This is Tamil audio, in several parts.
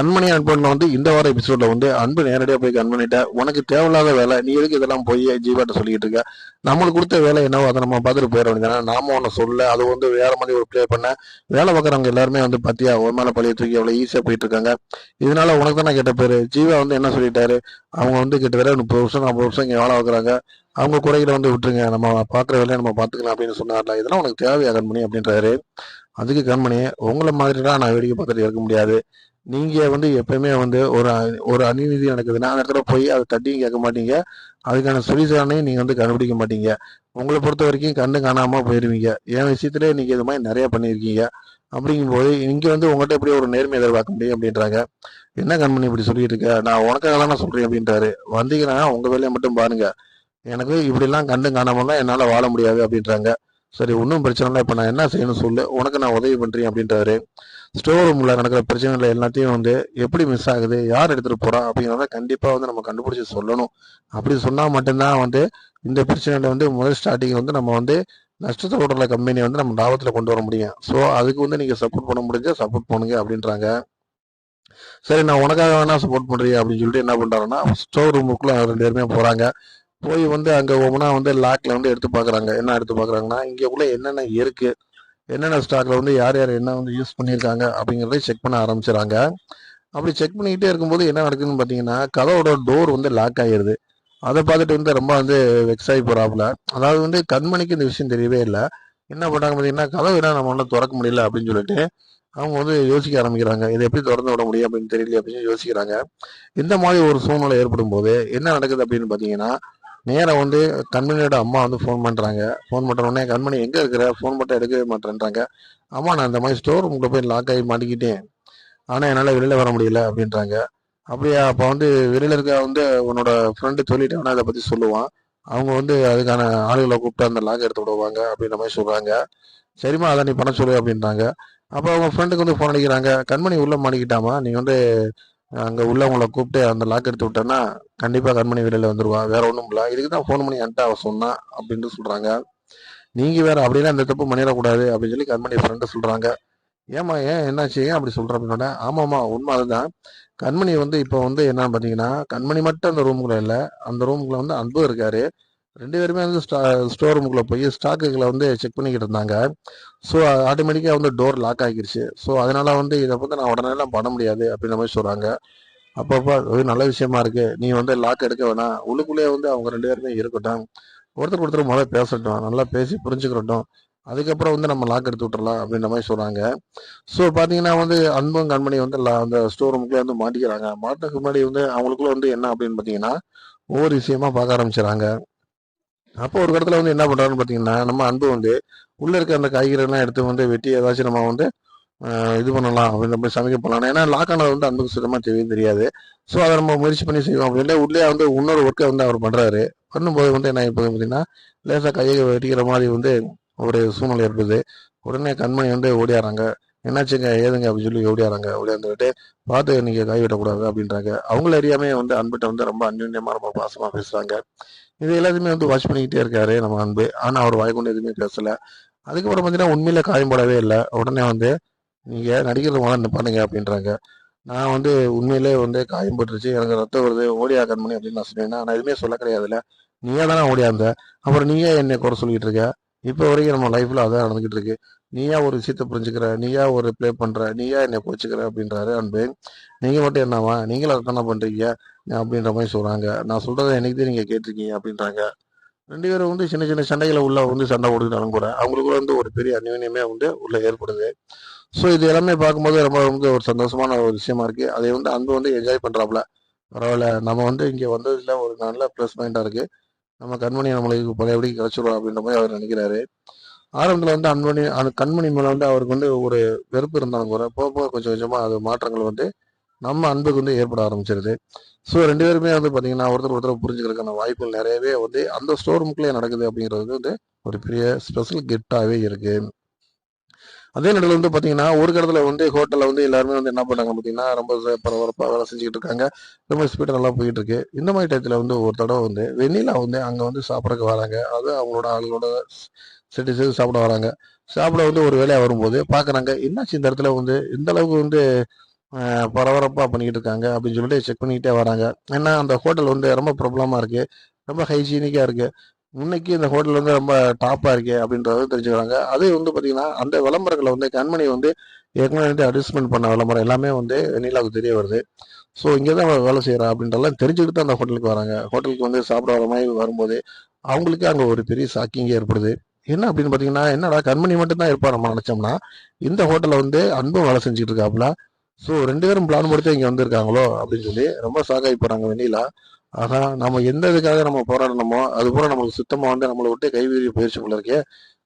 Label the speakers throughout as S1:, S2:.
S1: கண்மணி அன்பன்ல வந்து இந்த வார எபிசோட்ல வந்து அன்பு நேரடியா போய் கண்மணிட்ட உனக்கு தேவையில்லாத வேலை, நீ எதுக்கு இதெல்லாம் போய் ஜீவாட்ட சொல்லிட்டு இருக்க? நம்மளுக்கு கொடுத்த வேலை என்னவோ அதை நம்ம பார்த்துட்டு போயிட வேண்டியதானே. நாம ஒன்று சொல்ல அது வந்து வேற மாதிரி ஒரு ப்ளே பண்ண வேலை பார்க்குறவங்க எல்லாருமே வந்து பத்தியா ஒரு மேல பழைய தூக்கி அவ்வளோ ஈஸியா போயிட்டு இருக்காங்க. இதனால உனக்கு தானே கேட்ட பேரு. ஜீவா வந்து என்ன சொல்லிட்டாரு, அவங்க வந்து கிட்டத்தட்ட 30 வருஷம் 40 வருஷம் இங்கே வேலை பார்க்குறாங்க, அவங்க குறைகளை வந்து விட்டுருங்க, நம்ம பார்க்குற வேலையை நம்ம பார்த்துக்கலாம் அப்படின்னு சொன்னார்ல. இதெல்லாம் உனக்கு தேவையா கண்மணி அப்படின்றாரு. அதுக்கு கண்மணி, உங்களை மாதிரிலாம் நான் வேடிக்கை பார்த்துட்டு இருக்க முடியாது. நீங்க வந்து எப்பயுமே வந்து ஒரு ஒரு அநீதி நடக்குதுன்னா அந்த இடத்துல போய் அதை தட்டியும் கேட்க மாட்டீங்க, அதுக்கான சொல்யூஷனையும் நீங்க வந்து கண்டுபிடிக்க மாட்டீங்க. உங்களை பொறுத்த வரைக்கும் கண்டு காணாம போயிருவீங்க. என் விஷயத்திலே நீங்க இது மாதிரி நிறைய பண்ணியிருக்கீங்க. அப்படிங்கும்போது இங்க வந்து உங்கள்கிட்ட எப்படி ஒரு நேர்மை எதிர்பார்க்க முடியும் அப்படின்றாங்க. என்ன கண்மணி இப்படி சொல்லிட்டு இருக்க, நான் உனக்காக தான் நான் சொல்றேன் அப்படின்றாரு. வந்தீங்கன்னா உங்க வேலையை மட்டும் பாருங்க, எனக்கு இப்படிலாம் கண்டு காணாமலாம் என்னால வாழ முடியாது அப்படின்றாங்க. சரி, ஒன்றும் பிரச்சனை இல்லை, இப்போ நான் என்ன செய்யணும் சொல்லு, உனக்கு நான் உதவி பண்றேன் அப்படின்றாரு. ஸ்டோர் ரூம்ல நடக்கிற பிரச்சனைகள் எல்லாத்தையும் வந்து எப்படி மிஸ் ஆகுது, யார் எடுத்துட்டு போறா அப்படிங்கிறத கண்டிப்பா வந்து நம்ம கண்டுபிடிச்சு சொல்லணும். அப்படி சொன்னா மட்டும்தான் வந்து இந்த பிரச்சனையில வந்து முதல் ஸ்டார்டிங் வந்து நம்ம வந்து நஷ்டத்தை ஓடுற கம்பெனி வந்து நம்ம லாபத்துல கொண்டு வர முடியும். ஸோ அதுக்கு வந்து நீங்க சப்போர்ட் பண்ண முடிஞ்சா சப்போர்ட் பண்ணுங்க அப்படின்றாங்க. சரி, நான் உனக்காக வேணா சப்போர்ட் பண்றீங்க அப்படின்னு சொல்லிட்டு என்ன பண்றாருன்னா ஸ்டோர் ரூமுக்குள்ள 2 பேருமே போறாங்க. போய் வந்து அங்க ஒவ்வொன்றா வந்து லாக்ல வந்து எடுத்து பாக்குறாங்க. என்ன எடுத்து பாக்குறாங்கன்னா இங்க உள்ள என்னென்ன இருக்கு, என்னென்ன ஸ்டாக்ல வந்து யார் யார் என்ன வந்து யூஸ் பண்ணியிருக்காங்க அப்படிங்கிறத செக் பண்ண ஆரம்பிச்சிடறாங்க. அப்படி செக் பண்ணிக்கிட்டே இருக்கும்போது என்ன நடக்குதுன்னு பார்த்தீங்கன்னா கதவோட டோர் வந்து லாக் ஆகிருது. அதை பார்த்துட்டு வந்து ரொம்ப வந்து வெக்ஸ் ஆகி போறாப்புல. அதாவது வந்து கண்மணிக்கு இந்த விஷயம் தெரியவே இல்லை. என்ன பண்ணாங்க பார்த்தீங்கன்னா கதவு என்ன நம்ம ஒன்றும் திறக்க முடியல அப்படின்னு சொல்லிட்டு அவங்க வந்து யோசிக்க ஆரம்பிக்கிறாங்க. இதை எப்படி திறந்து விட முடியும் அப்படின்னு தெரியல அப்படின்னு யோசிக்கிறாங்க. இந்த மாதிரி ஒரு சூழ்நிலை ஏற்படும் போது என்ன நடக்குது அப்படின்னு பார்த்தீங்கன்னா நேரா வந்து கண்மணியோட அம்மா வந்து ஃபோன் பண்றாங்க. ஃபோன் பண்ற உடனே கண்மணி எங்க இருக்கிற, ஃபோன் மட்டும் எடுக்கவே மாட்டேன்றாங்க. அம்மா, நான் இந்த மாதிரி ஸ்டோர் ரூம்குள்ள போய் லாக் ஆகி மாட்டிக்கிட்டேன், ஆனா என்னால வெளியில வர முடியல அப்படின்றாங்க. அப்படியா, அப்ப வந்து வெளியில இருக்க வந்து உன்னோட ஃப்ரெண்டு சொல்லிட்டேன்னா அதை பத்தி சொல்லுவான், அவங்க வந்து அதுக்கான ஆளுகளை கூப்பிட்டு அந்த லாக் எடுத்து விடுவாங்க அப்படின்ற மாதிரி சொல்றாங்க. சரிம்மா, அதை நீ பண்ண சொல்லு அப்படின்றாங்க. அப்போ அவங்க ஃப்ரெண்டுக்கு வந்து ஃபோன் அடிக்கிறாங்க. கண்மணி உள்ள மாட்டிக்கிட்டாமா, நீ வந்து அங்க உள்ளவங்கள கூப்பிட்டு அந்த லாக் எடுத்து விட்டேன்னா கண்டிப்பா கண்மணி வெளியில வந்துருவா, வேற ஒண்ணும் இல்ல, இதுக்கு தான் ஃபோன் பண்ணி என்கிட்ட அவ சொன்னா அப்படின்னு சொல்றாங்க. நீங்க வேற, அப்படின்னா இந்த தப்பு பண்ணிடக்கூடாது அப்படின்னு சொல்லி கண்மணி ஃப்ரெண்டு சொல்றாங்க. ஏமா, ஏன் என்னாச்சு, ஏன் அப்படி சொல்ற அப்படின்னோட, ஆமாமா உண்மை அதுதான். கண்மணி வந்து இப்போ வந்து என்னன்னு பாத்தீங்கன்னா கண்மணி மட்டும் அந்த ரூமுக்குள்ள இல்ல, அந்த ரூமுக்குள்ள வந்து அன்பு இருக்காரு. 2 பேருமே வந்து ஸ்டோர் ரூமுக்குள்ள போய் ஸ்டாக்குகளை வந்து செக் பண்ணிக்கிட்டு இருந்தாங்க. ஸோ ஆட்டோமேட்டிக்கா வந்து டோர் லாக் ஆகிருச்சு. ஸோ அதனால வந்து இதை வந்து நான் உடனே எல்லாம் பண்ண முடியாது அப்படின்ற மாதிரி சொல்றாங்க. அப்பப்பா ஒரு நல்ல விஷயமா இருக்கு, நீ வந்து லாக் எடுக்க வேணாம், உள்ளுக்குள்ளேயே வந்து அவங்க 2 பேருமே இருக்கட்டும், ஒருத்தர் ஒருத்தர் முதல்ல பேசட்டும், நல்லா பேசி புரிஞ்சுக்கிறட்டும், அதுக்கப்புறம் வந்து நம்ம லாக் எடுத்து விட்டுறலாம் அப்படின்ற மாதிரி சொல்றாங்க. ஸோ பாத்தீங்கன்னா வந்து அன்பும் கண்மணி வந்து அந்த ஸ்டோர் ரூமுக்குள்ளே வந்து மாட்டிக்கிறாங்க. மாட்டுக்கு முன்னாடி வந்து அவங்களுக்குள்ள வந்து என்ன அப்படின்னு பாத்தீங்கன்னா ஒவ்வொரு விஷயமா பார்க்க ஆரம்பிச்சிடறாங்க. அப்போ ஒரு இடத்துல வந்து என்ன பண்றாருன்னு பாத்தீங்கன்னா நம்ம அன்பு வந்து உள்ள இருக்க அந்த காய்கறி எல்லாம் எடுத்து வந்து வெட்டி ஏதாச்சும் நம்ம வந்து இது பண்ணலாம் அப்படின்ற மாதிரி சமைக்க போகலாம். ஏன்னா லாக் ஆனது வந்து அன்புக்கு சுத்தமா தெரியவே தெரியாது. ஸோ அதை நம்ம முயற்சி பண்ணி செய்வோம் அப்படின்ட்டு உள்ளே வந்து இன்னொரு ஒர்க்கை வந்து அவர் பண்றாரு. பண்ணும்போது வந்து என்ன இப்போ பார்த்தீங்கன்னா லேசாக கையை வெட்டிக்கிற மாதிரி வந்து ஒரு சூழ்நிலை ஏற்படுது. உடனே கண்மணி வந்து ஓடியாராங்க. என்னாச்சுங்க ஏதுங்க அப்படின்னு சொல்லி ஓடியாராங்க. ஓடியாந்துட்டு பார்த்து நீங்க கை விடக்கூடாது அப்படின்றாங்க. அவங்கள அறியாமே வந்து அன்புட்ட வந்து ரொம்ப அந்யோன்யமா ரொம்ப பாசமா பேசுறாங்க. இது எல்லாத்தையுமே வந்து வாட்ச் பண்ணிக்கிட்டே இருக்காரு நம்ம அன்பு. ஆனா அவர் வாய்க்கொண்டு எதுவுமே பேசல. அதுக்கப்புறம் பார்த்தீங்கன்னா உண்மையில காயம்படவே இல்லை. உடனே வந்து நீங்க நடிக்கிறது முதல்ல நிப்பாட்டுங்க அப்படின்றாங்க. நான் வந்து உண்மையிலே வந்து காயம் பட்டுருச்சு, எனக்கு ரத்தம் வருது, ஓடியா கண்மணி அப்படின்னு நான் சொன்னேன்னா, நான் எதுவுமே சொல்ல கிடையாதுல்ல, நீயா தானே ஓடியாந்த, அப்புறம் நீயா என்னை குறை சொல்லிட்டு இருக்க, இப்போ வரைக்கும் நம்ம லைஃப்ல அதான் நடந்துகிட்டு இருக்கு, நீயா ஒரு விஷயத்த புரிஞ்சுக்கிற, நீயா ஒரு ப்ளே பண்ற, நீயா என்னை புரிச்சுக்கிற அப்படின்றாரு அன்பு. நீங்க மட்டும் என்னவா, நீங்களும் அதை தானே பண்றீங்க அப்படின்ற மாதிரி சொல்றாங்க. நான் சொல்றதை என்னைக்கு நீங்க கேட்டிருக்கீங்க அப்படின்றாங்க. 2 பேரும் வந்து சின்ன சின்ன சண்டைகளை உள்ள வந்து சண்டை போட்டுக்கிட்டாலும் கூட அவங்களுக்குள்ள வந்து ஒரு பெரிய அந்யோன்யமே வந்து உள்ள ஏற்படுது. ஸோ இது எல்லாமே பார்க்கும்போது ரொம்ப வந்து ஒரு சந்தோஷமான ஒரு விஷயமா இருக்கு. அதை வந்து அன்பு வந்து என்ஜாய் பண்றாப்புல. பரவாயில்ல, நம்ம வந்து இங்க வந்ததுல ஒரு நல்ல ப்ளஸ் பாயிண்டா இருக்கு. நம்ம கண்மணி நம்மளுக்கு பழையபடி கிடைச்சிரும் அப்படின்ற மாதிரி அவர் நினைக்கிறாரு. ஆரம்பத்துல வந்து கண்மணி மேல வந்து அவருக்கு வந்து ஒரு வெறுப்பு இருந்தாலும் கூட போக போக கொஞ்சம் கொஞ்சமா அது மாற்றங்கள் வந்து நம்ம அன்புக்கு வந்து ஏற்பட ஆரம்பிச்சிருது. ஸோ 2 பேருமே வந்து பாத்தீங்கன்னா ஒருத்தர் ஒருத்தர் புரிஞ்சுக்கிறதுக்கான வாய்ப்புகள் நிறையவே வந்து அந்த ஸ்டோர் ரூம்குள்ளேயே நடக்குது அப்படிங்கிறது வந்து ஒரு பெரிய ஸ்பெஷல் கிஃப்டாவே இருக்கு. அதே நேரத்தில் வந்து பார்த்தீங்கன்னா ஒரு இடத்துல வந்து ஹோட்டலில் வந்து எல்லாருமே வந்து என்ன பண்ணாங்க பார்த்தீங்கன்னா ரொம்ப பரபரப்பாக வேலை செஞ்சுக்கிட்டு இருக்காங்க. ரொம்ப ஸ்பீடாக நல்லா போயிட்டு இருக்கு. இந்த மாதிரி டயத்தில் வந்து ஒரு தடவை வந்து வெண்ணிலா வந்து அங்கே வந்து சாப்பிட்றதுக்கு வராங்க. அது அவங்களோட ஆளுகளோட செட்டு சேர்த்து சாப்பிட வராங்க. சாப்பிட வந்து ஒரு வேலையாக வரும்போது பார்க்குறாங்க, என்னாச்சு இந்த இடத்துல வந்து இந்த அளவுக்கு வந்து பரபரப்பாக பண்ணிக்கிட்டு இருக்காங்க அப்படின்னு சொல்லிட்டு செக் பண்ணிக்கிட்டே வராங்க. ஏன்னா அந்த ஹோட்டல் வந்து ரொம்ப பிரபலமாக இருக்குது, ரொம்ப ஹைஜீனிக்காக இருக்குது, இன்னைக்கு இந்த ஹோட்டல் வந்து ரொம்ப டாப்பாக இருக்கு அப்படின்றத தெரிஞ்சுக்கிறாங்க. அதே வந்து பார்த்தீங்கன்னா அந்த விளம்பரங்களை வந்து கண்மணி வந்து ஏற்கனவே வந்து அட்வர்டைஸ்மெண்ட் பண்ண விளம்பரம் எல்லாமே வந்து வெண்ணிலாவுக்கு தெரிய வருது. ஸோ இங்கே தான் அவள் வேலை செய்கிறா அப்படின்றலாம் தெரிஞ்சுக்கிட்டு தான் அந்த ஹோட்டலுக்கு வராங்க. ஹோட்டலுக்கு வந்து சாப்பிட வர மாதிரி வரும்போது அவங்களுக்கு அங்கே ஒரு பெரிய ஷாக்கிங்கே ஏற்படுது. என்ன அப்படின்னு பார்த்தீங்கன்னா, என்னடா கண்மணி மட்டும் தான் இருப்பா நம்ம நினச்சோம்னா, இந்த ஹோட்டலில் வந்து அன்பும் வேலை செஞ்சுட்டு இருக்காப்புல. ஸோ 2 பேரும் பிளான் போட்டு இங்கே வந்திருக்காங்களோ அப்படின்னு சொல்லி ரொம்ப ஷாக்காகி போகிறாங்க வெண்ணிலா. ஆகா, நம்ம எந்த இதுக்காக நம்ம போராடணுமோ அது போல நம்மளுக்கு சுத்தமாக வந்து நம்மளை விட்டு கைவிரி போயிடுச்சு போல இருக்கே.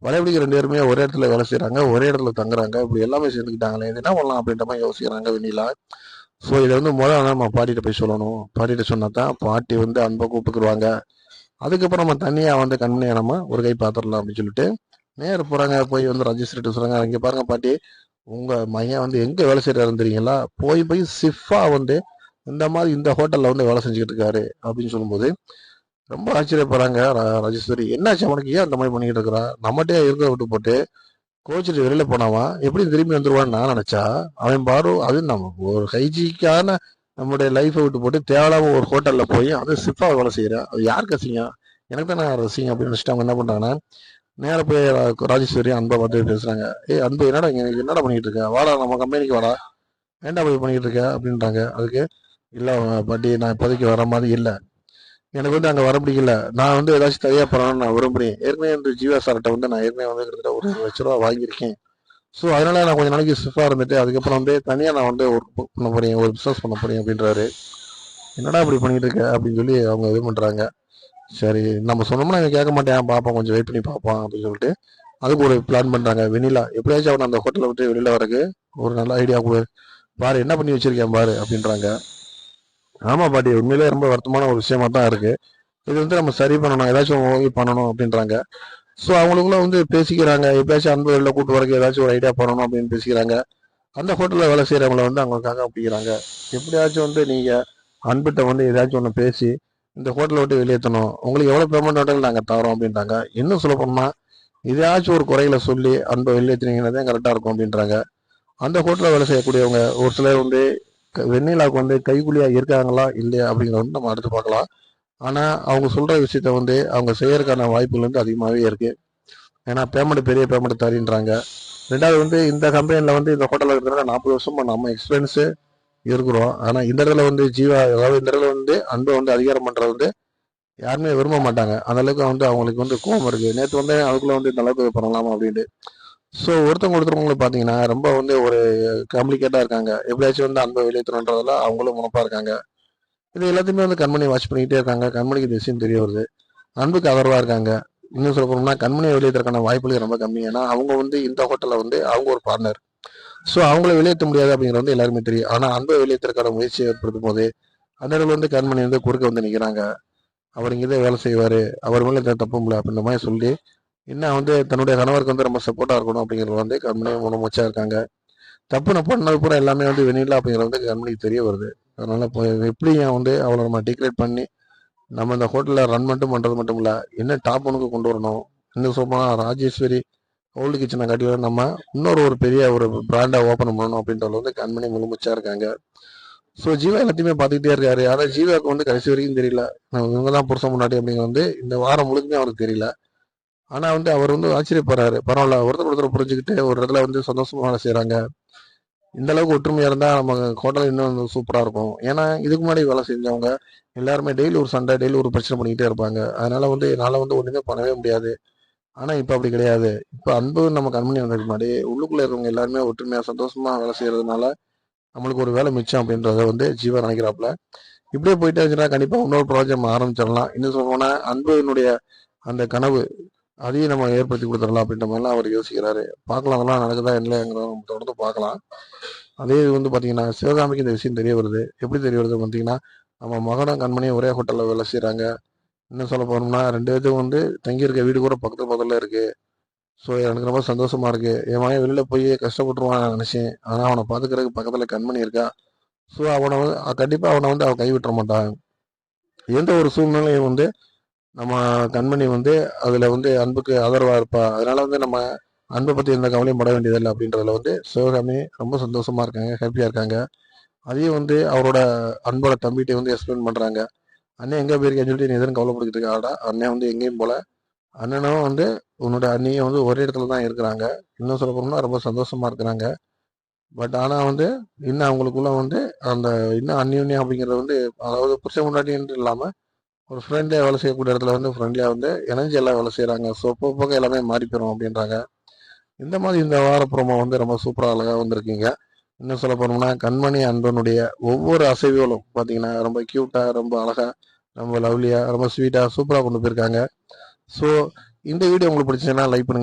S1: வலையபிடிக்க 2 பேருமே ஒரே இடத்துல வேலை செய்கிறாங்க, ஒரே இடத்துல தங்குறாங்க, இப்படி எல்லாமே சேர்ந்துக்கிட்டாங்களே, இது என்ன பண்ணலாம் அப்படின்ற மாதிரி யோசிக்கிறாங்க வெண்ணிலா. ஸோ இதை வந்து முதல்ல நம்ம பாட்டிகிட்ட போய் சொல்லணும். பாட்டிகிட்ட சொன்னா தான் பாட்டி வந்து அன்பை கூப்பிட்டுக்குருவாங்க. அதுக்கப்புறம் நம்ம தனியாக வந்து கண்மணியை நம்ம ஒரு கை பார்த்துடலாம் அப்படின்னு சொல்லிட்டு நேர போகிறாங்க. போய் வந்து ரெஜிஸ்ட்ரேட்டர் சொல்கிறாங்க, இங்கே பாருங்க பாட்டி, உங்கள் மையன் வந்து எங்கே வேலை செய்கிறாருன்னு தெரியுங்களா? போய் போய் சிஃபா வந்து இந்த மாதிரி இந்த ஹோட்டலில் வந்து வேலை செஞ்சுக்கிட்டு இருக்காரு அப்படின்னு சொல்லும்போது ரொம்ப ஆச்சரியப்படுறாங்க ராஜேஸ்வரி. என்னாச்சு அவனுக்கு, ஏன் அந்த மாதிரி பண்ணிக்கிட்டு இருக்கிறா? நம்மகிட்டே இருக்கிற விட்டு போட்டு கோச்சிட்டு வெளியில போனாவா எப்படி திரும்பி வந்துருவான்னு நான் நினைச்சா, அவன் பாரு அது நம்ம ஒரு ஹைஜீக்கான நம்முடைய லைஃபை விட்டு போட்டு தேவையில்லாம ஒரு ஹோட்டல்ல போய் அது சிப்பா வேலை செய்யறா. அது யாருக்கு அசிங்கம்? எனக்கு தான் நான் ரசிங்க அப்படின்னு நினைச்சிட்டு அவங்க என்ன பண்றாங்கன்னா, நேர போய் ராஜேஸ்வரி அன்பை பார்த்து பேசுறாங்க. ஏய் அன்பு, என்னடா இங்க என்னடா பண்ணிட்டு இருக்க? வாடா நம்ம கம்பெனிக்கு வாடா. ஏன்டா போய் பண்ணிட்டு இருக்க அப்படின்றாங்க. அதுக்கு இல்ல பாட்டி, நான் இப்போதைக்கு வர மாதிரி இல்லை, எனக்கு வந்து அங்கே வர பிடிக்கல, நான் வந்து ஏதாச்சும் தனியாக பண்ணணும்னு நான் விரும்புகிறேன். ஏற்கனவே வந்து ஜீவா சார்கிட்ட வந்து நான் ஏற்கனவே வந்து கிட்டத்தட்ட ஒரு 1,00,000 ரூபா வாங்கியிருக்கேன். ஸோ அதனால நான் கொஞ்சம் நாளைக்கு ஸ்டிஃபாக இருந்துட்டு அதுக்கப்புறம் வந்து தனியாக நான் வந்து ஒர்க் பண்ண போறேன், ஒரு பிஸ்னஸ் பண்ண போறேன் அப்படின்றாரு. என்னடா இப்படி பண்ணிட்டு இருக்க அப்படின்னு சொல்லி அவங்க இது பண்ணுறாங்க. சரி நம்ம சொன்னோம்னா இவன் கேட்க மாட்டேன், பார்ப்போம் கொஞ்சம் வெயிட் பண்ணி பார்ப்போம் அப்படின்னு சொல்லிட்டு அதுக்கு ஒரு பிளான் பண்ணுறாங்க. வெண்ணிலா எப்படியாச்சும் அவனை அந்த ஹோட்டலை விட்டு வெளியில் வரக்கு ஒரு நல்ல ஐடியா கொடு, பாரு என்ன பண்ணி வச்சிருக்கேன் பாரு அப்படின்றாங்க. ஆமா பாட்டி, உண்மையிலே ரொம்ப வருத்தமான ஒரு விஷயமா தான் இருக்கு, இது வந்து நம்ம சரி பண்ணணும், ஏதாச்சும் உதவி பண்ணணும் அப்படின்றாங்க. ஸோ அவங்களுக்குள்ள வந்து பேசிக்கிறாங்க, எப்பயாச்சும் அன்பு வெளில கூட்டு வரக்கு ஏதாச்சும் ஒரு ஐடியா பண்ணணும் அப்படின்னு பேசிக்கிறாங்க. அந்த ஹோட்டலில் வேலை செய்கிறவங்கள வந்து அவங்களுக்காக அப்படிங்கிறாங்க. எப்படியாச்சும் வந்து நீங்கள் அன்பிட்ட வந்து ஏதாச்சும் ஒன்று பேசி இந்த ஹோட்டலை விட்டு வெளியேற்றணும், உங்களுக்கு எவ்வளோ பேமெண்ட் வேண்டாலும் நாங்கள் தரோம் அப்படின்றாங்க. இன்னும் சொல்ல போனால் இதையாச்சும் ஒரு குறையில சொல்லி அன்பை வெளியேற்றினீங்கன்னா தான் கரெக்டாக இருக்கும் அப்படின்றாங்க. அந்த ஹோட்டலில் வேலை செய்யக்கூடியவங்க ஒரு சிலர் வந்து வெண்ணிலாவுக்கு வந்து கைக்கூலியாக இருக்காங்களா இல்லையா அப்படிங்கிறத வந்து நம்ம அடுத்து பார்க்கலாம். ஆனா அவங்க சொல்ற விஷயத்த வந்து அவங்க செய்யறதுக்கான வாய்ப்புகள் வந்து அதிகமாகவே இருக்கு. ஏன்னா பேமெண்ட் பெரிய பேமெண்ட் தரின்றாங்க. ரெண்டாவது வந்து இந்த கம்பெனில வந்து இந்த ஹோட்டலில் இருக்கிற 40 வருஷமா நம்ம எக்ஸ்பீரியன்ஸு இருக்கிறோம். ஆனா இந்த இடத்துல வந்து ஜீவா, அதாவது இந்த இடத்துல வந்து அன்பை வந்து அதிகாரம் பண்றது வந்து யாருமே விரும்ப மாட்டாங்க. அந்த அளவுக்கு வந்து அவங்களுக்கு வந்து கோபம் இருக்கு. நேற்று வந்து அதுக்குள்ள வந்து இந்த அளவுக்கு பண்ணலாமா அப்படின்ட்டு. ஸோ ஒருத்தவங்களை பார்த்தீங்கன்னா ரொம்ப வந்து ஒரு காம்ப்ளிகேட்டா இருக்காங்க. எப்படியாச்சும் வந்து அன்பை வெளியேற்றணுன்றதுல அவங்களும் முனப்பா இருக்காங்க. இது எல்லாத்தையுமே வந்து கண்மணி வாட்ச் பண்ணிக்கிட்டே இருக்காங்க. கண்மணிக்கு இந்த விஷயம் தெரிய வருது. அன்புக்கு ஆதரவா இருக்காங்க. இன்னும் சொல்ல போனோம்னா கண்மணியை வெளியேற்றக்கான வாய்ப்புகள் ரொம்ப கம்மி. ஏன்னா அவங்க வந்து இந்த ஹோட்டல்ல வந்து அவங்க ஒரு பார்ட்னர். ஸோ அவங்கள வெளியேற்ற முடியாது அப்படிங்கிறது வந்து எல்லாருமே தெரியும். ஆனா அன்பை வெளியேற்றக்கான முயற்சி ஏற்படுத்தும் போது அந்த இடத்துல வந்து கண்மணி வந்து குறுக்க வந்து நிற்கிறாங்க. அவர் இங்கேதான் வேலை செய்வாரு, அவர் மேல எந்த தப்பும் இல்லை அப்படின்ற மாதிரி சொல்லி இன்னும் வந்து தன்னுடைய கணவருக்கு வந்து ரொம்ப சப்போர்ட்டா இருக்கணும் அப்படிங்கிறது வந்து கண்மணி முன்னமுச்சா இருக்காங்க. தப்பு நான் பண்ணது பூரா எல்லாமே வந்து வெண்ணிலா அப்படிங்கிறது வந்து கண்மணிக்கு தெரிய வருது. அதனால இப்போ எப்படி வந்து அவளை நம்ம டிக்ரேட் பண்ணி நம்ம இந்த ஹோட்டலில் ரன் மட்டும் பண்ணுறது மட்டும் இல்லை, என்ன டாப் ஒனுக்கு கொண்டு வரணும். இன்னும் சொல்லப்போனால் ராஜேஸ்வரி ஓல்டு கிச்சனை காட்டி நம்ம இன்னொரு ஒரு பெரிய ஒரு பிராண்டை ஓப்பன் பண்ணணும் அப்படின்றது வந்து கண்மணி முழுமுச்சா இருக்காங்க. ஸோ ஜீவா எல்லாத்தையுமே பார்த்துக்கிட்டே இருக்காரு. ஆனால் ஜீவாவுக்கு வந்து கடைசி வரைக்கும் தெரியல இவங்க தான் புருஷன் முன்னாடி அப்படிங்கிற வந்து இந்த வாரம் முழுக்குமே அவருக்கு தெரியல. ஆனால் வந்து அவர் வந்து ஆச்சரியப்படுறாரு, பரவாயில்ல ஒருத்தர் ஒருத்தர் புரிஞ்சுக்கிட்டு ஒரு இடத்துல வந்து சந்தோஷமா வேலை செய்கிறாங்க. இந்த அளவுக்கு ஒற்றுமையா இருந்தா நம்ம ஹோட்டல் இன்னும் சூப்பரா இருக்கும். ஏன்னா இதுக்கு முன்னாடி வேலை செஞ்சவங்க எல்லாருமே டெய்லி ஒரு சண்டை, டெய்லி ஒரு பிரச்சனை பண்ணிக்கிட்டே இருப்பாங்க. அதனால வந்து என்னால வந்து ஒண்ணுமே பண்ணவே முடியாது. ஆனா இப்ப அப்படி கிடையாது. இப்ப அன்பு நம்ம கண்மணி வந்ததுக்கு முன்னாடி உள்ளுக்குள்ள இருக்கவங்க எல்லாருமே ஒற்றுமையா சந்தோஷமா வேலை செய்யறதுனால நம்மளுக்கு ஒரு வேலை மிச்சம் அப்படின்றத வந்து ஜீவா நினைக்கிறாப்புல. இப்படியே போயிட்டே இருந்துச்சுன்னா கண்டிப்பா இன்னொரு ப்ராஜெக்ட் நம்ம ஆரம்பிச்சிடலாம். இன்னும் சொல்லணும்னா அன்புனுடைய அந்த கனவு அதையும் நம்ம ஏற்படுத்தி கொடுத்துடலாம் அப்படின்ற மாதிரிலாம் அவர் யோசிக்கிறாரு. பார்க்கலாம் அதெல்லாம் நடக்குதா இல்லைங்கிறத நம்ம தொடர்ந்து பார்க்கலாம். அதே இது வந்து பார்த்தீங்கன்னா சிவகாமிக்கு இந்த விஷயம் தெரிய வருது. எப்படி தெரிய வருது பார்த்தீங்கன்னா, நம்ம மகனும் கண்மணியும் ஒரே ஹோட்டலில் வேலை செய்கிறாங்க. இன்னும் சொல்ல போனோம்னா 2 பேத்துக்கும் வந்து தங்கியிருக்க வீடு கூட பக்கத்து பக்கத்தில் இருக்கு. ஸோ எனக்கு ரொம்ப சந்தோஷமா இருக்கு. என் மகன் வெளியில போய் கஷ்டப்பட்டுருவான் நான் நினைச்சேன். ஆனால் அவனை பார்த்துக்கிறதுக்கு பக்கத்தில் கண்மணி இருக்கா. ஸோ அவனை வந்து கண்டிப்பாக அவனை வந்து அவன் கைவிட்டுற மாட்டான். எந்த ஒரு சூழ்நிலையும் வந்து நம்ம கண்மணி வந்து அதில் வந்து அன்புக்கு ஆதரவாக இருப்பா. அதனால வந்து நம்ம அன்பை பற்றி எந்த கவலையும் பட வேண்டியதில்லை அப்படின்றதுல வந்து சிவகாமி ரொம்ப சந்தோஷமா இருக்காங்க, ஹாப்பியாக இருக்காங்க. அதையும் வந்து அவரோட அன்போட தம்பிகிட்ட வந்து எக்ஸ்பிளைன் பண்றாங்க. அண்ணன் எங்க போயிருக்கேன்னு சொல்லிட்டு நீ எதுவும் கவலைப்படுத்திட்டு இருக்காடா, அண்ணன் வந்து எங்கேயும் போல. அண்ணனும் வந்து உன்னோட அண்ணியும் வந்து ஒரே இடத்துல தான் இருக்கிறாங்க. இன்னும் சொல்ல போனோம்னா ரொம்ப சந்தோஷமா இருக்கிறாங்க. பட் ஆனா வந்து இன்னும் அவங்களுக்குள்ள வந்து அந்த இன்னும் அந்யோன்யம் அப்படிங்கிறது வந்து, அதாவது புருஷன் முன்னாடின்னு இல்லாம ஒரு ஃப்ரெண்ட்லியா வேலை செய்யக்கூடிய இடத்துல வந்து ஃப்ரெண்ட்லியா வந்து இணைஞ்சு எல்லாம் வேலை செய்யறாங்க. ஸோ போக போக எல்லாமே மாறி போயிடும் அப்படின்றாங்க. இந்த மாதிரி இந்த வார ப்ரோமோ வந்து ரொம்ப சூப்பரா அழகா வந்திருக்கீங்க. இன்னும் சொல்ல போனோம்னா கண்மணி அன்பனுடைய ஒவ்வொரு அசைவுகளும் பார்த்தீங்கன்னா ரொம்ப கியூட்டா, ரொம்ப அழகா, ரொம்ப லவ்லியா, ரொம்ப ஸ்வீட்டா, சூப்பரா கொண்டு போயிருக்காங்க. ஸோ இந்த வீடியோ உங்களுக்கு பிடிச்சதுன்னா லைக் பண்ணுங்க.